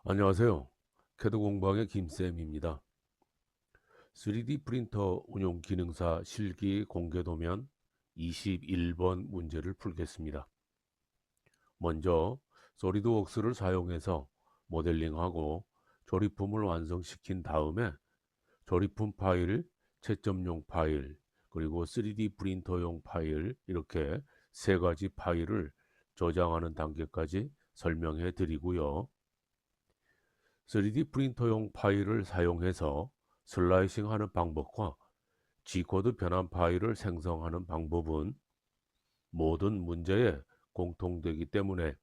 안녕하세요. 캐드 공방의 김쌤입니다. 3D 프린터 운용 기능사 실기 공개 도면 21번 문제를 풀겠습니다. 먼저 소리드웍스를 사용해서 모델링하고 조립품을 완성시킨 다음에 조립품 파일, 채점용 파일, 그리고 3D 프린터용 파일 이렇게 세 가지 파일을 저장하는 단계까지 설명해 드리고요. 3D 프린터용 파일을 사용해서 슬라이싱하는 방법과 G코드 변환 파일을 생성하는 방법은 모든 문제에 공통되기 때문에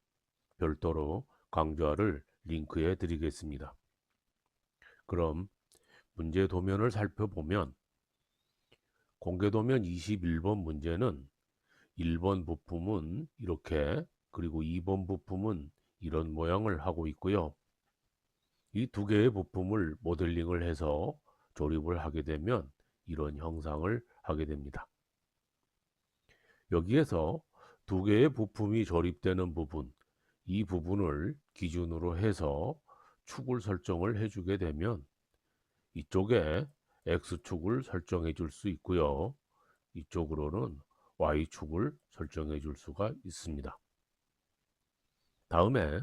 별도로 강좌를 링크해 드리겠습니다. 그럼 문제 도면을 살펴보면 공개 도면 21번 문제는 1번 부품은 이렇게, 그리고 2번 부품은 이런 모양을 하고 있고요. 이 두 개의 부품을 모델링을 해서 조립을 하게 되면 이런 형상을 하게 됩니다. 여기에서 두 개의 부품이 조립되는 부분, 이 부분을 기준으로 해서 축을 설정을 해주게 되면 이쪽에 X축을 설정해 줄 수 있고요. 이쪽으로는 Y축을 설정해 줄 수가 있습니다. 다음에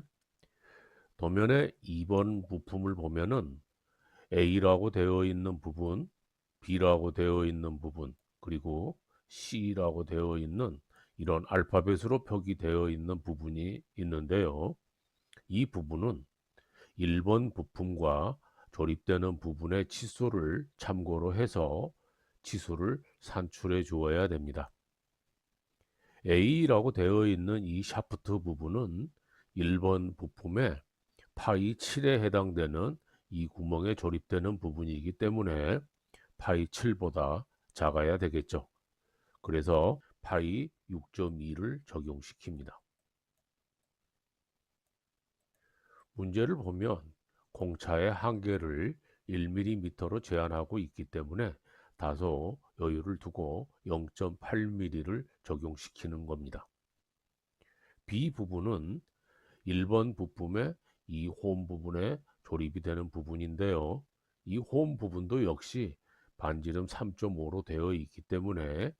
도면의 2번 부품을 보면은 A라고 되어 있는 부분, B라고 되어 있는 부분, 그리고 C라고 되어 있는 이런 알파벳으로 표기되어 있는 부분이 있는데요. 이 부분은 1번 부품과 조립되는 부분의 치수를 참고로 해서 치수를 산출해 주어야 됩니다. A라고 되어 있는 이 샤프트 부분은 1번 부품의 파이 7에 해당되는 이 구멍에 조립되는 부분이기 때문에 파이 7보다 작아야 되겠죠. 그래서 파이 6.2를 적용시킵니다. 문제를 보면 공차의 한계를 1mm로 제한하고 있기 때문에 다소 여유를 두고 0.8mm를 적용시키는 겁니다. B 부분은 1번 부품의 이 홈 부분에 조립이 되는 부분인데요. 이 홈 부분도 역시 반지름 3.5로 되어 있기 때문에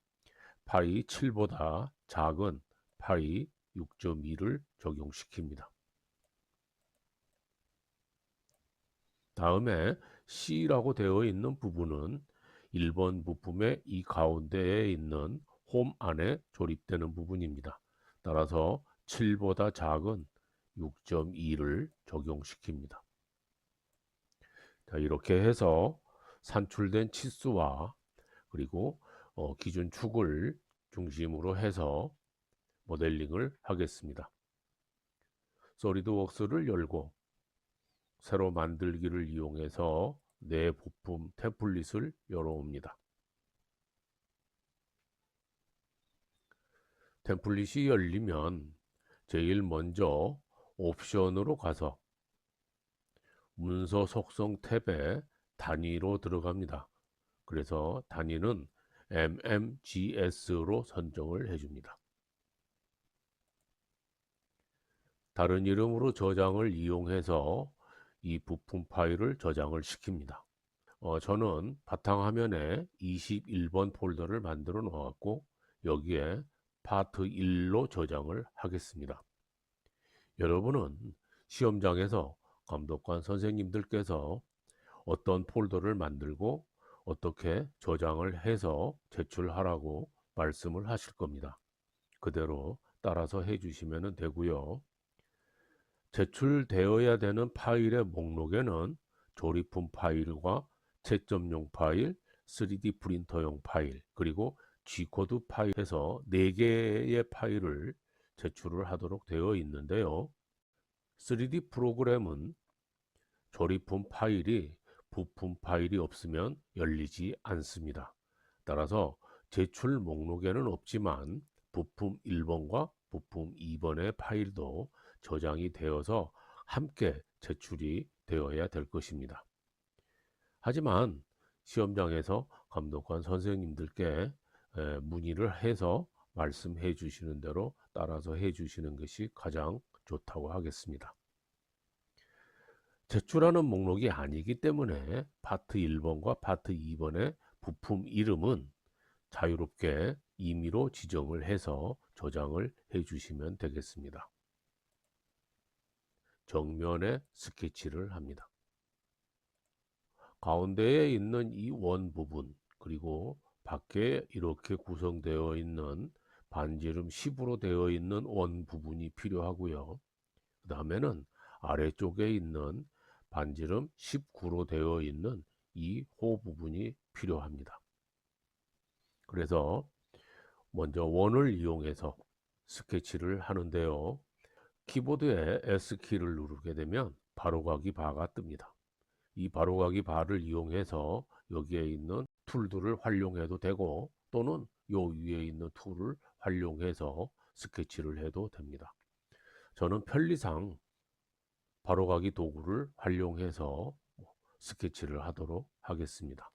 파이 7보다 작은 파이 6.2를 적용시킵니다. 다음에 C라고 되어 있는 부분은 1번 부품의 이 가운데에 있는 홈 안에 조립되는 부분입니다. 따라서 7보다 작은 6.2를 적용시킵니다. 자, 이렇게 해서 산출된 치수와 그리고 기준 축을 중심으로 해서 모델링을 하겠습니다. 소리드웍스를 열고 새로 만들기를 이용해서 내 부품 템플릿을 열어옵니다. 템플릿이 열리면 제일 먼저 옵션으로 가서 문서 속성 탭에 단위로 들어갑니다. 그래서 단위는 mmgs로 선정을 해줍니다. 다른 이름으로 저장을 이용해서 이 부품 파일을 저장을 시킵니다. 저는 바탕화면에 21번 폴더를 만들어 놓았고 여기에 파트 1로 저장을 하겠습니다. 여러분은 시험장에서 감독관 선생님들께서 어떤 폴더를 만들고 어떻게 저장을 해서 제출하라고 말씀을 하실 겁니다. 그대로 따라서 해주시면 되고요. 제출되어야 되는 파일의 목록에는 조립품 파일과 채점용 파일, 3D 프린터용 파일, 그리고 G코드 파일에서 4개의 파일을 제출을 하도록 되어 있는데요. 3D 프로그램은 조립품 파일이 부품 파일이 없으면 열리지 않습니다. 따라서 제출 목록에는 없지만 부품 1번과 부품 2번의 파일도 저장이 되어서 함께 제출이 되어야 될 것입니다. 하지만 시험장에서 감독관 선생님들께 문의를 해서 말씀해 주시는 대로 따라서 해 주시는 것이 가장 좋다고 하겠습니다. 제출하는 목록이 아니기 때문에 파트 1번과 파트 2번의 부품 이름은 자유롭게 임의로 지정을 해서 저장을 해 주시면 되겠습니다. 정면에 스케치를 합니다. 가운데에 있는 이 원 부분, 그리고 밖에 이렇게 구성되어 있는 반지름 10으로 되어 있는 원 부분이 필요하고요. 그 다음에는 아래쪽에 있는 반지름 19로 되어 있는 이 호 부분이 필요합니다. 그래서 먼저 원을 이용해서 스케치를 하는데요. 키보드에 S키를 누르게 되면 바로가기 바가 뜹니다. 이 바로가기 바를 이용해서 여기에 있는 툴들을 활용해도 되고, 또는 요 위에 있는 툴을 활용해서 스케치를 해도 됩니다. 저는 편리상 바로가기 도구를 활용해서 스케치를 하도록 하겠습니다.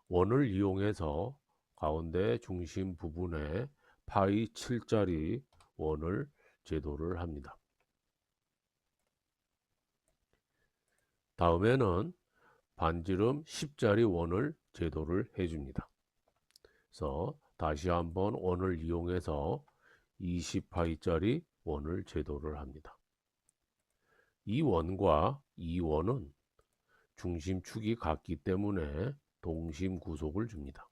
원을 이용해서 가운데 중심 부분에 파이 7짜리 원을 제도를 합니다. 다음에는 반지름 10짜리 원을 제도를 해줍니다. 그래서 다시 한번 원을 이용해서 20파이짜리 원을 제도를 합니다. 이 원과 이 원은 중심축이 같기 때문에 동심 구속을 줍니다.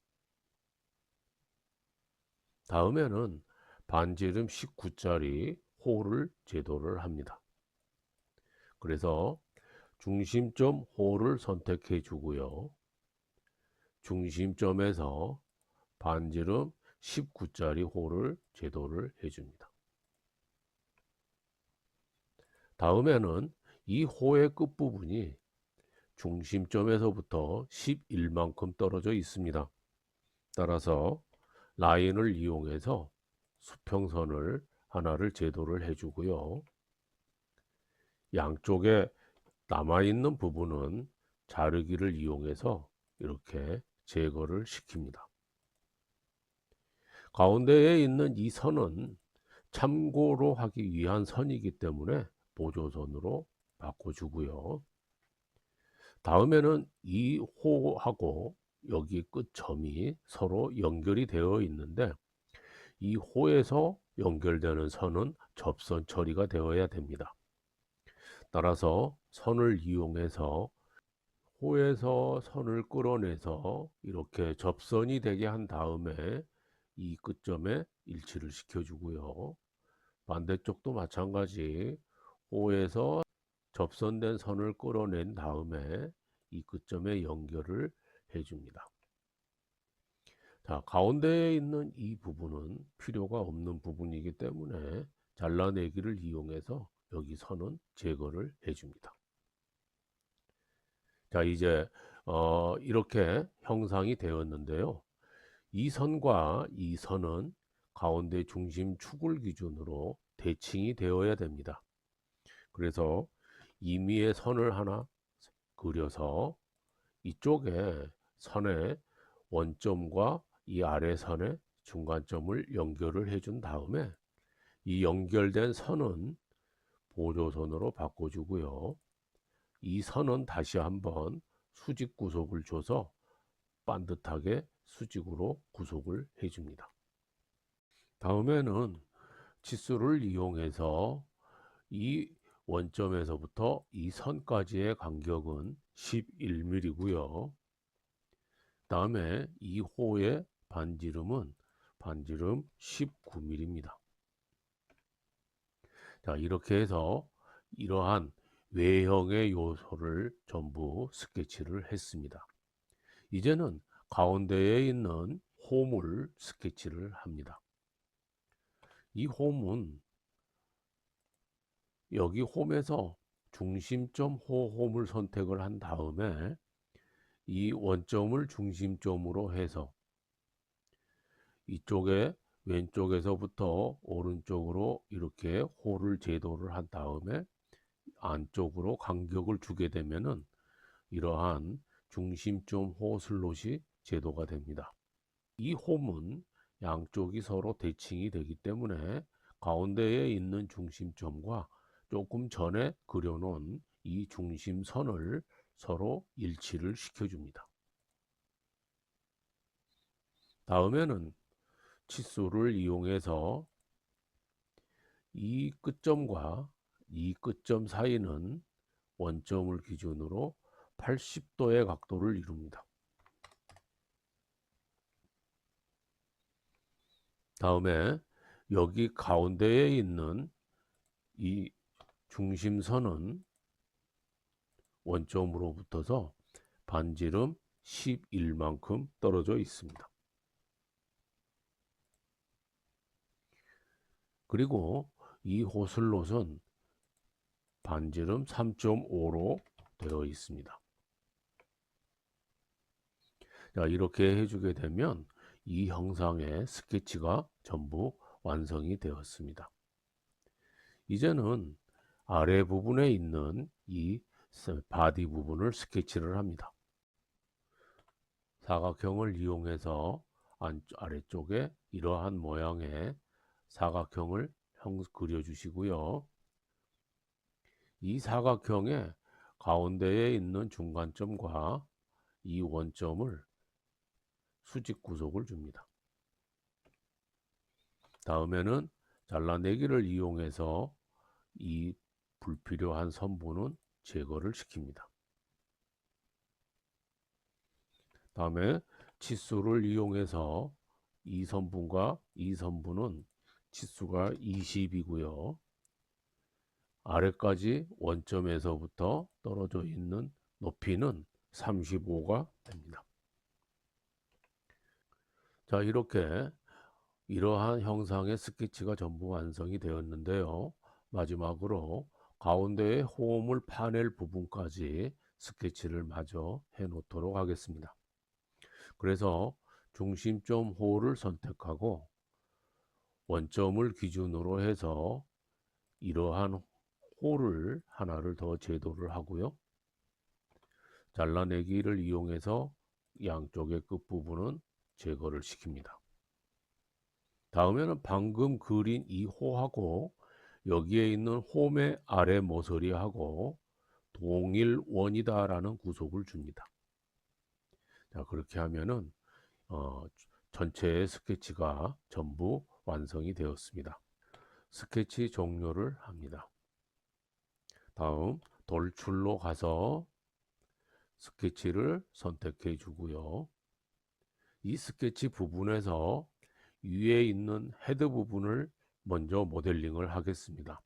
다음에는 반지름 19짜리 호를 제도를 합니다. 그래서 중심점 호를 선택해 주고요. 중심점에서 반지름 19짜리 호를 제도를 해 줍니다. 다음에는 이 호의 끝부분이 중심점에서부터 11만큼 떨어져 있습니다. 따라서 라인을 이용해서 수평선을 하나를 제도를 해 주고요. 양쪽에 남아있는 부분은 자르기를 이용해서 이렇게 제거를 시킵니다. 가운데에 있는 이 선은 참고로 하기 위한 선이기 때문에 보조선으로 바꿔주고요. 다음에는 이 호하고 여기 끝점이 서로 연결이 되어 있는데, 이 호에서 연결되는 선은 접선 처리가 되어야 됩니다. 따라서 선을 이용해서 호에서 선을 끌어내서 이렇게 접선이 되게 한 다음에 이 끝점에 일치를 시켜주고요. 반대쪽도 마찬가지, 호에서 접선된 선을 끌어낸 다음에 이 끝점에 연결을 해줍니다. 자, 가운데에 있는 이 부분은 필요가 없는 부분이기 때문에 잘라내기를 이용해서 여기 선은 제거를 해줍니다. 자, 이제 이렇게 형상이 되었는데요. 이 선과 이 선은 가운데 중심축을 기준으로 대칭이 되어야 됩니다. 그래서 임의의 선을 하나 그려서 이쪽에 선의 원점과 이 아래 선의 중간점을 연결을 해준 다음에 이 연결된 선은 보조선으로 바꿔주고요. 이 선은 다시 한번 수직 구속을 줘서 반듯하게 수직으로 구속을 해줍니다. 다음에는 치수를 이용해서 이 원점에서부터 이 선까지의 간격은 11mm고요. 다음에 이 호의 반지름은 반지름 19mm입니다. 자, 이렇게 해서 이러한 외형의 요소를 전부 스케치를 했습니다. 이제는 가운데에 있는 홈을 스케치를 합니다. 이 홈은 여기 홈에서 중심점 홈을 선택을 한 다음에 이 원점을 중심점으로 해서 이쪽에 왼쪽에서부터 오른쪽으로 이렇게 호를 제도를 한 다음에 안쪽으로 간격을 주게 되면은 이러한 중심점 호 슬롯이 제도가 됩니다. 이 홈은 양쪽이 서로 대칭이 되기 때문에 가운데에 있는 중심점과 조금 전에 그려놓은 이 중심선을 서로 일치를 시켜줍니다. 다음에는 치수를 이용해서 이 끝점과 이 끝점 사이는 원점을 기준으로 80도의 각도를 이룹니다. 다음에 여기 가운데에 있는 이 중심선은 원점으로부터서 반지름 11만큼 떨어져 있습니다. 그리고 이 호슬롯은 반지름 3.5로 되어 있습니다. 자, 이렇게 해주게 되면 이 형상의 스케치가 전부 완성이 되었습니다. 이제는 아래 부분에 있는 이 바디 부분을 스케치를 합니다. 사각형을 이용해서 아래쪽에 이러한 모양의 사각형을 그려주시고요. 이 사각형의 가운데에 있는 중간점과 이 원점을 수직 구속을 줍니다. 다음에는 잘라내기를 이용해서 이 불필요한 선부는 제거를 시킵니다. 다음에 치수를 이용해서 이 선분과 이 선분은 치수가 20이고요. 아래까지 원점에서부터 떨어져 있는 높이는 35가 됩니다. 자, 이렇게 이러한 형상의 스케치가 전부 완성이 되었는데요. 마지막으로 가운데에 호흡을 파낼 부분까지 스케치를 마저 해 놓도록 하겠습니다. 그래서 중심점 호를 선택하고 원점을 기준으로 해서 이러한 호를 하나를 더 제도를 하고요. 잘라내기를 이용해서 양쪽의 끝부분은 제거를 시킵니다. 다음에는 방금 그린 이 호하고 여기에 있는 홈의 아래 모서리하고 동일 원이다 라는 구속을 줍니다. 자, 그렇게 하면은 전체의 스케치가 전부 완성이 되었습니다. 스케치 종료를 합니다. 다음 돌출로 가서 스케치를 선택해 주고요. 이 스케치 부분에서 위에 있는 헤드 부분을 먼저 모델링을 하겠습니다.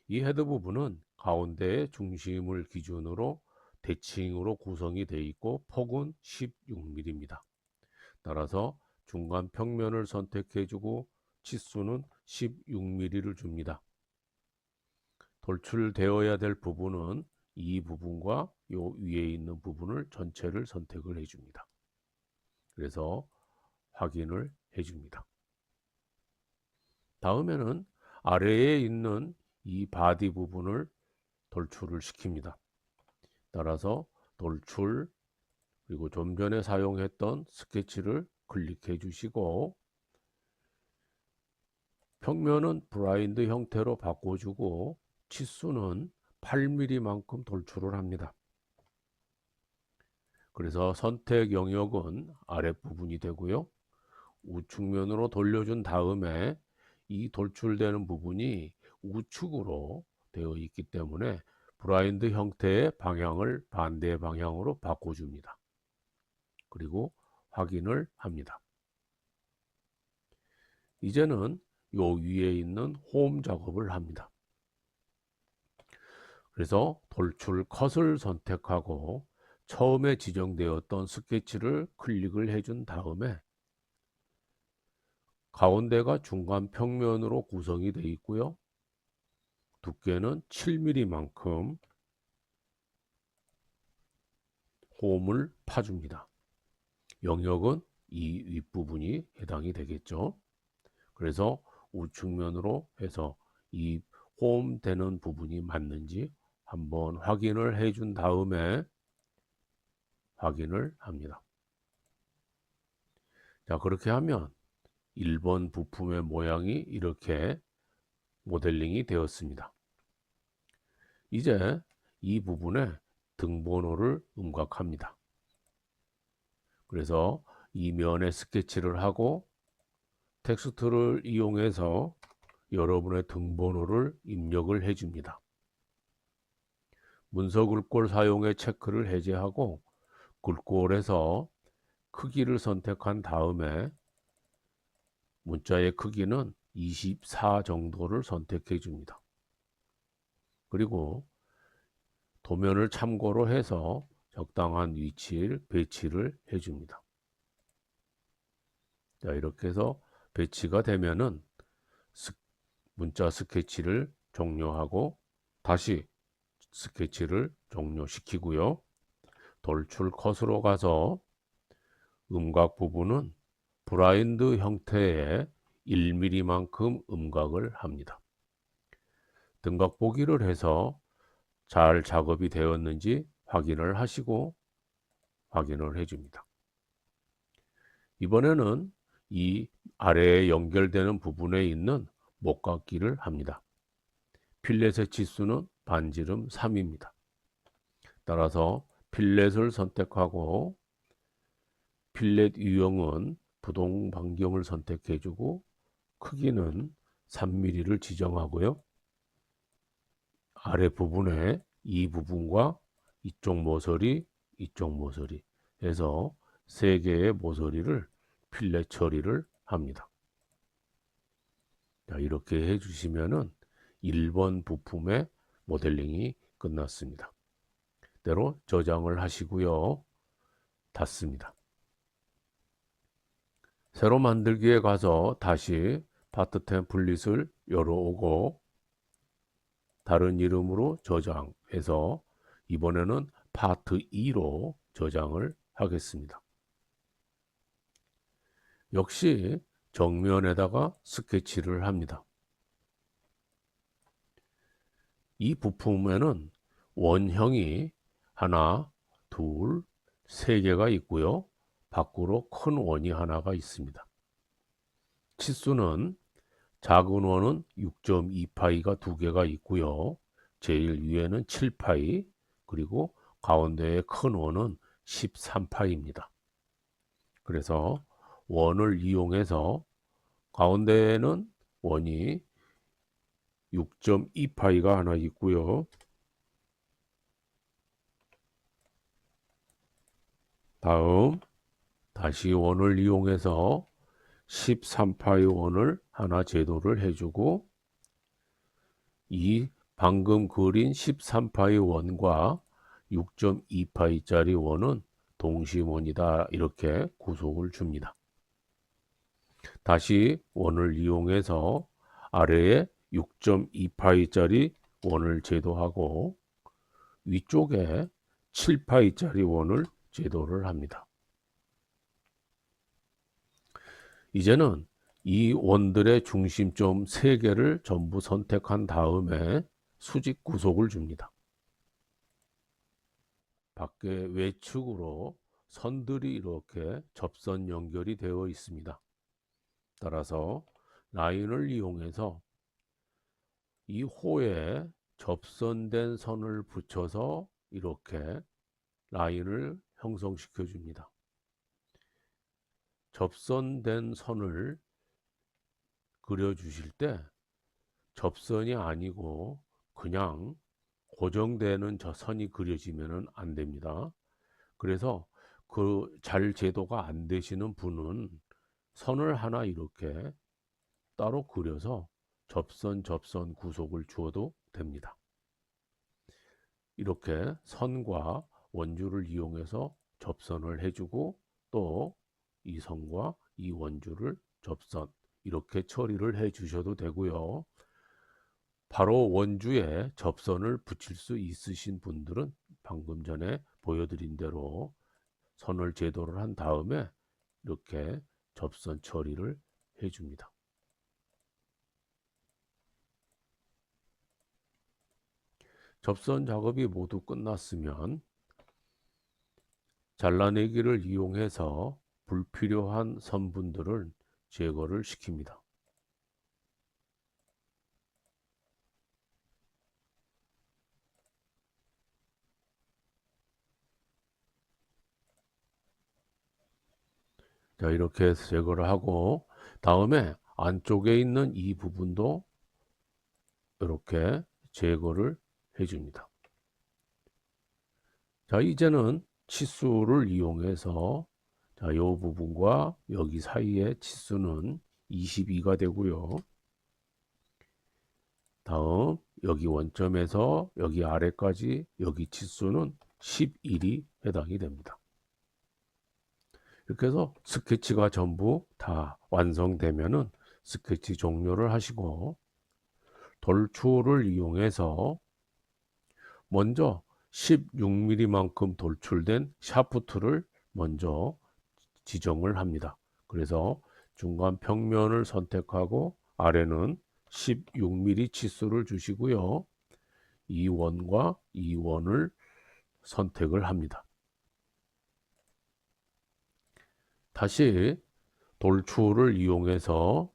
이 헤드 부분은 가운데의 중심을 기준으로 대칭으로 구성이 되어 있고 폭은 16mm입니다. 따라서 중간 평면을 선택해 주고 치수는 16mm를 줍니다. 돌출되어야 될 부분은 이 부분과 요 위에 있는 부분을 전체를 선택을 해 줍니다. 그래서 확인을 해 줍니다. 다음에는 아래에 있는 이 바디 부분을 돌출을 시킵니다. 따라서 돌출, 그리고 좀 전에 사용했던 스케치를 클릭해 주시고 평면은 블라인드 형태로 바꿔주고 치수는 8mm만큼 돌출을 합니다. 그래서 선택 영역은 아랫부분이 되고요. 우측면으로 돌려준 다음에 이 돌출되는 부분이 우측으로 되어 있기 때문에 블라인드 형태의 방향을 반대 방향으로 바꿔줍니다. 그리고 확인을 합니다. 이제는 요 위에 있는 홈 작업을 합니다. 그래서 돌출 컷을 선택하고 처음에 지정되었던 스케치를 클릭을 해준 다음에 가운데가 중간 평면으로 구성이 되어 있고요. 두께는 7mm만큼 홈을 파줍니다. 영역은 이 윗부분이 해당이 되겠죠. 그래서 우측면으로 해서 이 홈 되는 부분이 맞는지 한번 확인을 해준 다음에 확인을 합니다. 자, 그렇게 하면 1번 부품의 모양이 이렇게 모델링이 되었습니다. 이제 이 부분에 등번호를 음각합니다. 그래서 이 면에 스케치를 하고 텍스트를 이용해서 여러분의 등번호를 입력을 해줍니다. 문서 글꼴 사용의 체크를 해제하고 글꼴에서 크기를 선택한 다음에 문자의 크기는 24 정도를 선택해 줍니다. 그리고 도면을 참고로 해서 적당한 위치를 배치를 해 줍니다. 자, 이렇게 해서 배치가 되면은 문자 스케치를 종료하고 다시 스케치를 종료시키고요. 돌출 컷으로 가서 음각 부분은 블라인드 형태의 1mm만큼 음각을 합니다. 등각 보기를 해서 잘 작업이 되었는지 확인을 하시고 확인을 해줍니다. 이번에는 이 아래에 연결되는 부분에 있는 목깎기를 합니다. 필렛의 치수는 반지름 3입니다. 따라서 필렛을 선택하고 필렛 유형은 부동 반경을 선택해주고 크기는 3mm를 지정하고요. 아래 부분에 이 부분과 이쪽 모서리, 이쪽 모서리 해서 3개의 모서리를 필렛 처리를 합니다. 자, 이렇게 해주시면은 1번 부품의 모델링이 끝났습니다. 이대로 저장을 하시고요. 닫습니다. 새로 만들기에 가서 다시 파트 템플릿을 열어오고 다른 이름으로 저장해서 이번에는 파트 2로 저장을 하겠습니다. 역시 정면에다가 스케치를 합니다. 이 부품에는 원형이 하나, 둘, 세 개가 있고요. 밖으로 큰 원이 하나가 있습니다. 치수는 작은 원은 6.2파이가 두 개가 있고요. 제일 위에는 7파이, 그리고 가운데의 큰 원은 13파이입니다. 그래서 원을 이용해서 가운데에는 원이 6.2파이가 하나 있고요. 다음 다시 원을 이용해서 13파이 원을 하나 제도를 해주고 이 방금 그린 13파이 원과 6.2파이짜리 원은 동심원이다 이렇게 구속을 줍니다. 다시 원을 이용해서 아래에 6.2파이짜리 원을 제도하고 위쪽에 7파이짜리 원을 제도를 합니다. 이제는 이 원들의 중심점 3개를 전부 선택한 다음에 수직 구속을 줍니다. 밖에 외측으로 선들이 이렇게 접선 연결이 되어 있습니다. 따라서 라인을 이용해서 이 호에 접선된 선을 붙여서 이렇게 라인을 형성시켜 줍니다. 접선된 선을 그려 주실 때 접선이 아니고 그냥 고정되는 저 선이 그려지면 안 됩니다. 그래서 그 잘 제도가 안 되시는 분은 선을 하나 이렇게 따로 그려서 접선 구속을 주어도 됩니다. 이렇게 선과 원줄을 이용해서 접선을 해주고 또 이 선과 이 원줄을 접선 이렇게 처리를 해 주셔도 되고요. 바로 원주에 접선을 붙일 수 있으신 분들은 방금 전에 보여드린 대로 선을 제도를 한 다음에 이렇게 접선 처리를 해 줍니다. 접선 작업이 모두 끝났으면 잘라내기를 이용해서 불필요한 선분들을 제거를 시킵니다. 자, 이렇게 해서 제거를 하고, 다음에 안쪽에 있는 이 부분도 이렇게 제거를 해줍니다. 자, 이제는 치수를 이용해서, 자, 이 부분과 여기 사이의 치수는 22가 되고요. 다음 여기 원점에서 여기 아래까지 여기 치수는 11이 해당이 됩니다. 이렇게 해서 스케치가 전부 다 완성되면은 스케치 종료를 하시고, 돌출을 이용해서 먼저 16mm만큼 돌출된 샤프트를 먼저 지정을 합니다. 그래서 중간 평면을 선택하고 아래는 16mm 치수를 주시고요. 이 원과 이 원을 선택을 합니다. 다시 돌출을 이용해서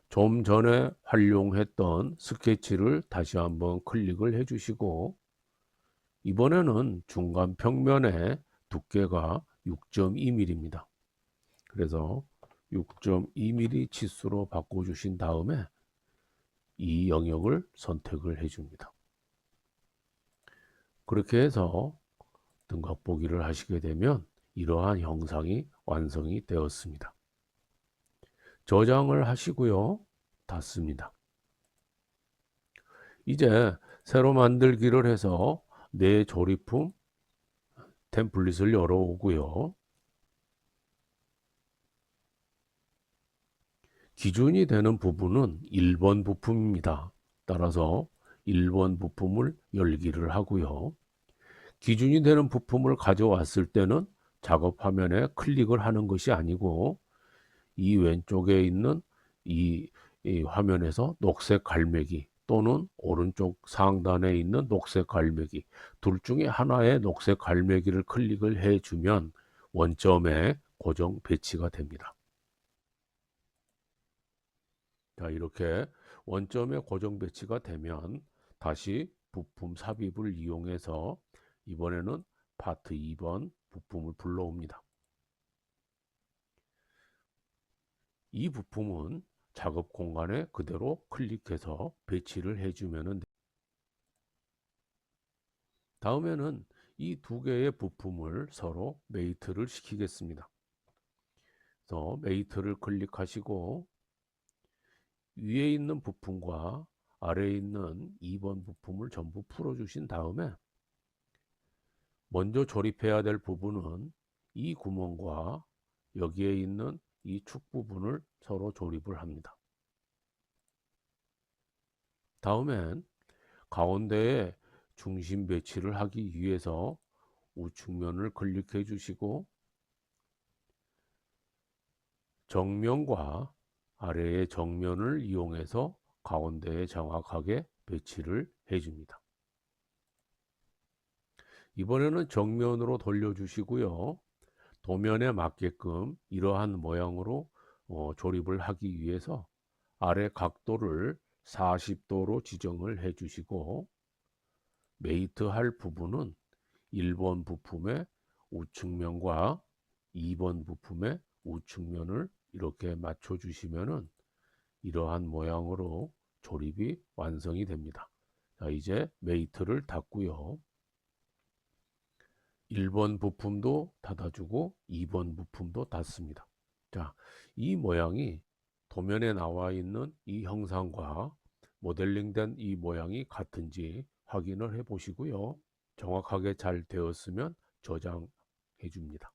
좀 전에 활용했던 스케치를 다시 한번 클릭을 해 주시고, 이번에는 중간 평면의 두께가 6.2mm입니다. 그래서 6.2mm 치수로 바꿔주신 다음에 이 영역을 선택을 해줍니다. 그렇게 해서 등각 보기를 하시게 되면 이러한 형상이 완성이 되었습니다. 저장을 하시고요. 닫습니다. 이제 새로 만들기를 해서 내 조립품 템플릿을 열어오고요. 기준이 되는 부분은 1번 부품입니다. 따라서 1번 부품을 열기를 하고요. 기준이 되는 부품을 가져왔을 때는 작업 화면에 클릭을 하는 것이 아니고, 이 왼쪽에 있는 이 화면에서 녹색 갈매기 또는 오른쪽 상단에 있는 녹색 갈매기, 둘 중에 하나의 녹색 갈매기를 클릭을 해주면 원점에 고정 배치가 됩니다. 자, 이렇게 원점에 고정 배치가 되면 다시 부품 삽입을 이용해서 이번에는 파트 2번 부품을 불러옵니다. 이 부품은 작업 공간에 그대로 클릭해서 배치를 해주면, 다음에는 이 두 개의 부품을 서로 메이트를 시키겠습니다. 그래서 메이트를 클릭하시고 위에 있는 부품과 아래에 있는 2번 부품을 전부 풀어주신 다음에 먼저 조립해야 될 부분은 이 구멍과 여기에 있는 이 축 부분을 서로 조립을 합니다. 다음엔 가운데에 중심 배치를 하기 위해서 우측면을 클릭해 주시고 정면과 아래의 정면을 이용해서 가운데에 정확하게 배치를 해 줍니다. 이번에는 정면으로 돌려 주시고요. 도면에 맞게끔 이러한 모양으로 조립을 하기 위해서 아래 각도를 40도로 지정을 해 주시고, 메이트 할 부분은 1번 부품의 우측면과 2번 부품의 우측면을 이렇게 맞춰 주시면은 이러한 모양으로 조립이 완성이 됩니다. 자, 이제 메이트를 닫고요. 1번 부품도 닫아주고 2번 부품도 닫습니다. 자, 이 모양이 도면에 나와 있는 이 형상과 모델링된 이 모양이 같은지 확인을 해 보시고요. 정확하게 잘 되었으면 저장해 줍니다.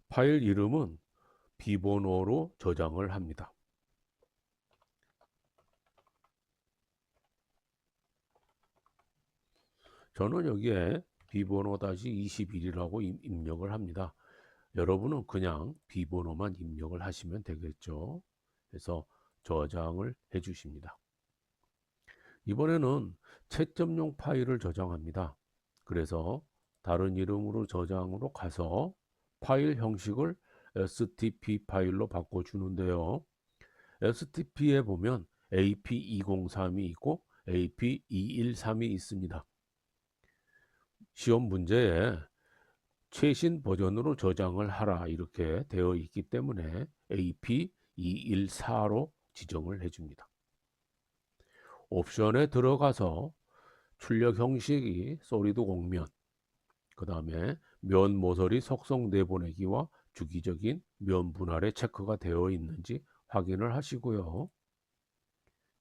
파일 이름은 비번호로 저장을 합니다. 저는 여기에 비번호-21이라고 입력을 합니다. 여러분은 그냥 비번호만 입력을 하시면 되겠죠. 그래서 저장을 해 주십니다. 이번에는 채점용 파일을 저장합니다. 그래서 다른 이름으로 저장으로 가서 파일 형식을 stp 파일로 바꿔주는데요. stp에 보면 ap203이 있고 ap213이 있습니다. 시험 문제에 최신 버전으로 저장을 하라 이렇게 되어 있기 때문에 AP214로 지정을 해줍니다. 옵션에 들어가서 출력 형식이 솔리드 공면, 그 다음에 면 모서리 속성 내보내기와 주기적인 면 분할에 체크가 되어 있는지 확인을 하시고요.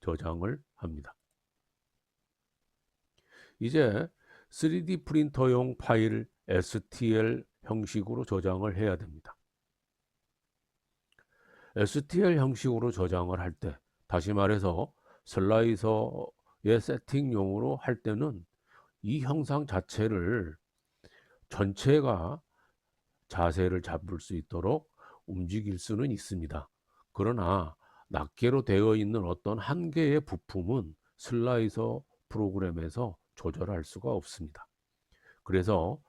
저장을 합니다. 이제 3D 프린터용 파일 STL 형식으로 저장을 해야 됩니다. STL 형식으로 저장을 할 때, 다시 말해서 슬라이서의 세팅용으로 할 때는 이 형상 자체를 전체가 자세를 잡을 수 있도록 움직일 수는 있습니다. 그러나 낱개로 되어 있는 어떤 한 개의 부품은 슬라이서 프로그램에서 조절할 수가 없습니다. 그래서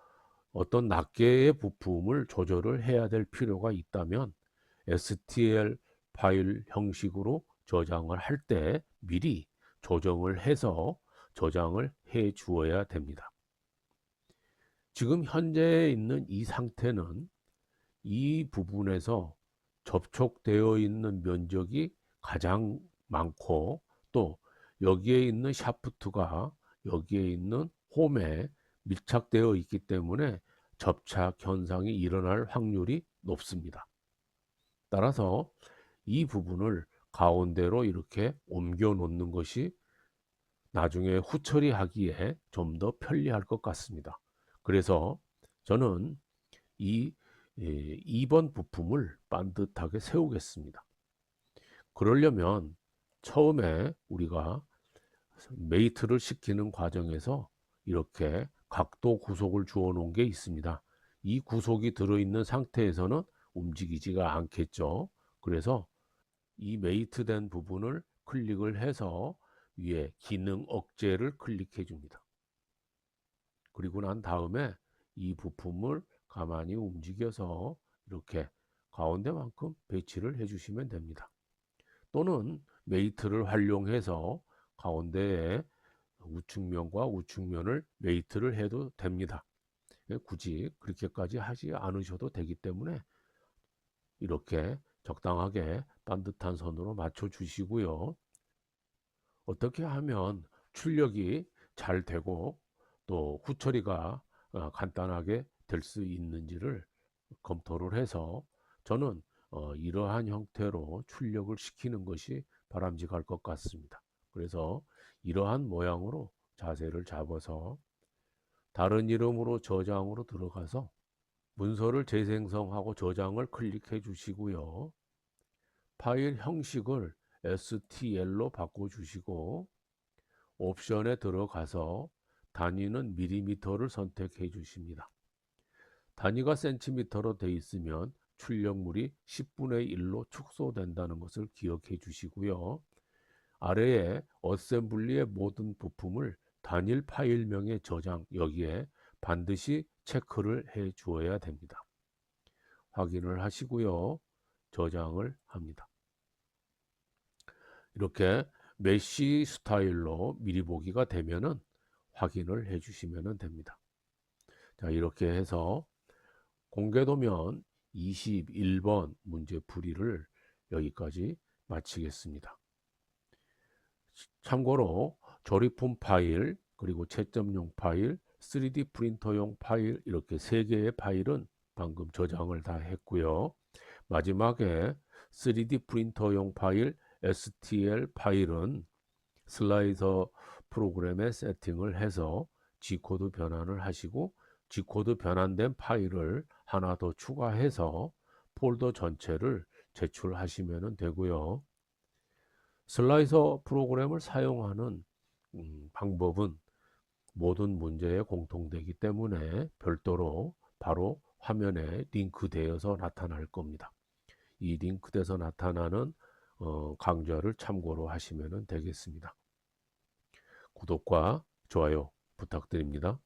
어떤 낱개의 부품을 조절을 해야 될 필요가 있다면 STL 파일 형식으로 저장을 할 때 미리 조정을 해서 저장을 해 주어야 됩니다. 지금 현재 있는 이 상태는 이 부분에서 접촉되어 있는 면적이 가장 많고, 또 여기에 있는 샤프트가 여기에 있는 홈에 밀착되어 있기 때문에 접착 현상이 일어날 확률이 높습니다. 따라서 이 부분을 가운데로 이렇게 옮겨 놓는 것이 나중에 후처리하기에 좀 더 편리할 것 같습니다. 그래서 저는 이 2번 부품을 반듯하게 세우겠습니다. 그러려면 처음에 우리가 메이트를 시키는 과정에서 이렇게 각도 구속을 주어 놓은 게 있습니다. 이 구속이 들어있는 상태에서는 움직이지가 않겠죠. 그래서 이 메이트 된 부분을 클릭을 해서 위에 기능 억제를 클릭해 줍니다. 그리고 난 다음에 이 부품을 가만히 움직여서 이렇게 가운데만큼 배치를 해 주시면 됩니다. 또는 메이트를 활용해서 가운데에 우측면과 우측면을 메이트를 해도 됩니다. 굳이 그렇게까지 하지 않으셔도 되기 때문에 이렇게 적당하게 반듯한 선으로 맞춰 주시고요. 어떻게 하면 출력이 잘 되고 또 후처리가 간단하게 될 수 있는지를 검토를 해서 저는 이러한 형태로 출력을 시키는 것이 바람직할 것 같습니다. 그래서 이러한 모양으로 자세를 잡아서 다른 이름으로 저장으로 들어가서 문서를 재생성하고 저장을 클릭해 주시고요. 파일 형식을 STL로 바꿔 주시고 옵션에 들어가서 단위는 밀리미터를 선택해 주십니다. 단위가 센티미터로 되어 있으면 출력물이 10분의 1로 축소된다는 것을 기억해 주시고요. 아래에 어셈블리의 모든 부품을 단일 파일명의 저장, 여기에 반드시 체크를 해 주어야 됩니다. 확인을 하시고요. 저장을 합니다. 이렇게 메쉬 스타일로 미리 보기가 되면은 확인을 해 주시면 됩니다. 자, 이렇게 해서 공개도면 21번 문제 풀이를 여기까지 마치겠습니다. 참고로 조립품 파일, 그리고 채점용 파일, 3D 프린터용 파일, 이렇게 3개의 파일은 방금 저장을 다 했고요. 마지막에 3D 프린터용 파일 STL 파일은 슬라이서 프로그램에 세팅을 해서 G코드 변환을 하시고, G코드 변환된 파일을 하나 더 추가해서 폴더 전체를 제출하시면 되고요. 슬라이서 프로그램을 사용하는 방법은 모든 문제에 공통되기 때문에 별도로 바로 화면에 링크되어서 나타날 겁니다. 이 링크돼서 나타나는 강좌를 참고로 하시면 되겠습니다. 구독과 좋아요 부탁드립니다.